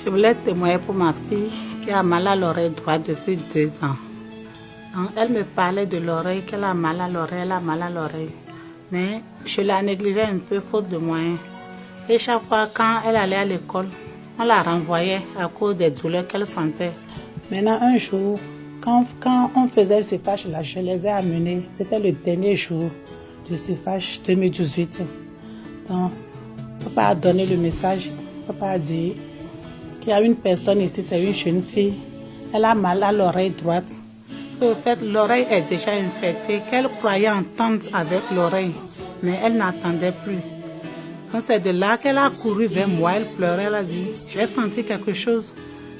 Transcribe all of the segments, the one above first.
Je voulais témoigner pour ma fille qui a mal à l'oreille droite depuis 2 ans. Donc, elle me parlait de l'oreille, qu'elle a mal à l'oreille, elle a mal à l'oreille. Mais je la négligeais un peu faute de moyens. Et chaque fois quand elle allait à l'école, on la renvoyait à cause des douleurs qu'elle sentait. Maintenant, un jour, quand on faisait le CEPACH, là, je les ai amenés. C'était le dernier jour du CEPACH 2018. Donc, papa a donné le message. Papa a dit qu'il y a une personne ici, c'est une jeune fille. Elle a mal à l'oreille droite. En fait, l'oreille est déjà infectée, qu'elle croyait entendre avec l'oreille, mais elle n'entendait plus. Donc c'est de là qu'elle a couru vers moi, elle pleurait, elle a dit, j'ai senti quelque chose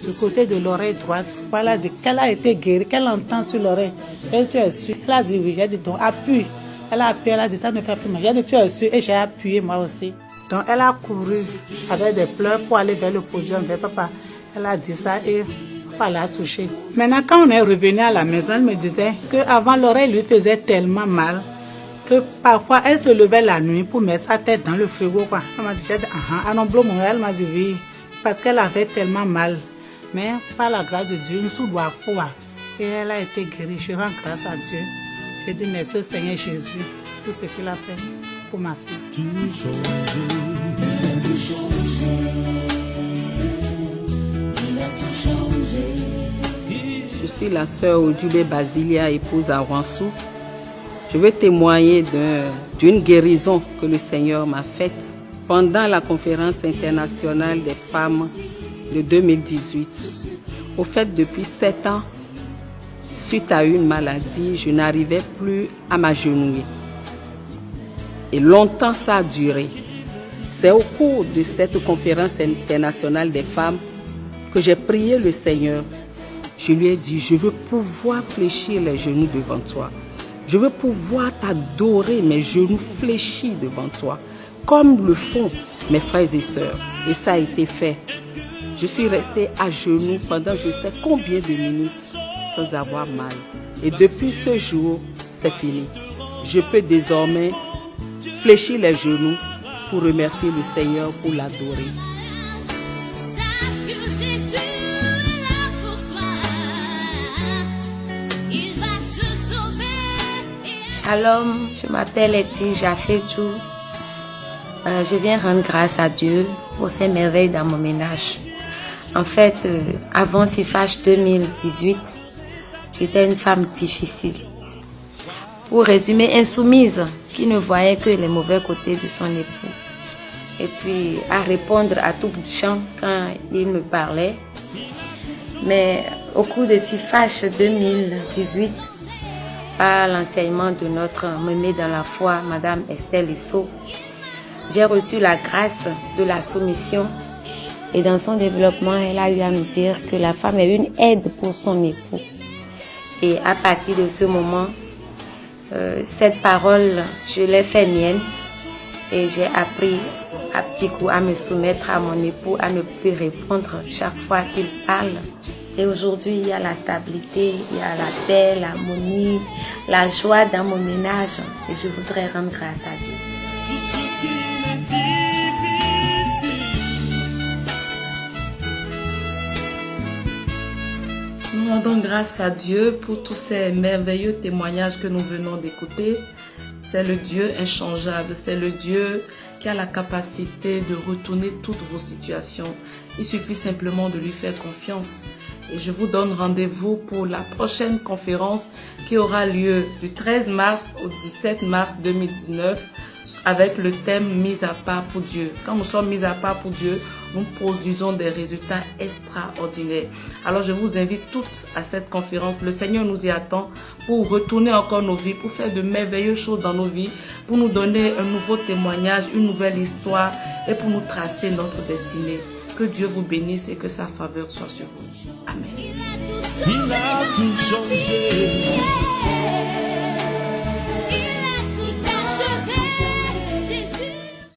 du côté de l'oreille droite. Elle a dit qu'elle a été guérie, qu'elle entend sur l'oreille. Et tu es sûr? Elle a dit oui, j'ai dit donc appuie. Elle a appuyé, elle a dit ça ne fait plus mal. J'ai dit tu es sûr? Et j'ai appuyé moi aussi. Donc elle a couru avec des pleurs pour aller vers le podium, vers papa. Elle a dit ça et papa l'a touché. Maintenant quand on est revenu à la maison, elle me disait qu'avant l'oreille lui faisait tellement mal que parfois elle se levait la nuit pour mettre sa tête dans le frigo. Quoi. Elle m'a dit, elle m'a dit oui, parce qu'elle avait tellement mal. Mais par la grâce de Dieu, nous doit pouvoir. Et elle a été guérie. Je rends grâce à Dieu. Je dis merci au Seigneur Jésus pour ce qu'il a fait pour ma fille. Je suis la sœur Odjube Basilia, épouse à Wansou. Je veux témoigner d'une guérison que le Seigneur m'a faite pendant la conférence internationale des femmes de 2018. Au fait, depuis 7 ans, suite à une maladie, je n'arrivais plus à m'agenouiller. Et longtemps ça a duré. C'est au cours de cette conférence internationale des femmes que j'ai prié le Seigneur. Je lui ai dit, je veux pouvoir fléchir les genoux devant toi. Je veux pouvoir t'adorer, mes genoux fléchis devant toi, comme le font mes frères et sœurs. Et ça a été fait. Je suis restée à genoux pendant je sais combien de minutes sans avoir mal. Et depuis ce jour, c'est fini. Je peux désormais fléchir les genoux pour remercier le Seigneur, pour l'adorer. Shalom, je m'appelle Edwige Jafetou. Je viens rendre grâce à Dieu pour ses merveilles dans mon ménage. En fait, avant CEPACH 2018, j'étais une femme difficile. Pour résumer, insoumise, qui ne voyait que les mauvais côtés de son époux. Et puis, à répondre à tout bout de champ quand il me parlait. Mais au cours de CEPACH 2018, par l'enseignement de notre mémé dans la foi, Madame Estelle Esso, j'ai reçu la grâce de la soumission. Et dans son développement, elle a eu à me dire que la femme est une aide pour son époux. Et à partir de ce moment, cette parole, je l'ai fait mienne. Et j'ai appris à petit coup à me soumettre à mon époux, à ne plus répondre chaque fois qu'il parle. Et aujourd'hui, il y a la stabilité, il y a la paix, l'harmonie, la joie dans mon ménage. Et je voudrais rendre grâce à Dieu. Nous rendons grâce à Dieu pour tous ces merveilleux témoignages que nous venons d'écouter. C'est le Dieu inchangeable, c'est le Dieu qui a la capacité de retourner toutes vos situations. Il suffit simplement de lui faire confiance. Et je vous donne rendez-vous pour la prochaine conférence qui aura lieu du 13 mars au 17 mars 2019 avec le thème « Mise à part pour Dieu ». Quand nous sommes mis à part pour Dieu, nous produisons des résultats extraordinaires. Alors je vous invite toutes à cette conférence. Le Seigneur nous y attend pour retourner encore nos vies, pour faire de merveilleuses choses dans nos vies, pour nous donner un nouveau témoignage, une nouvelle histoire et pour nous tracer notre destinée. Que Dieu vous bénisse et que sa faveur soit sur vous. Amen. Il a tout changé.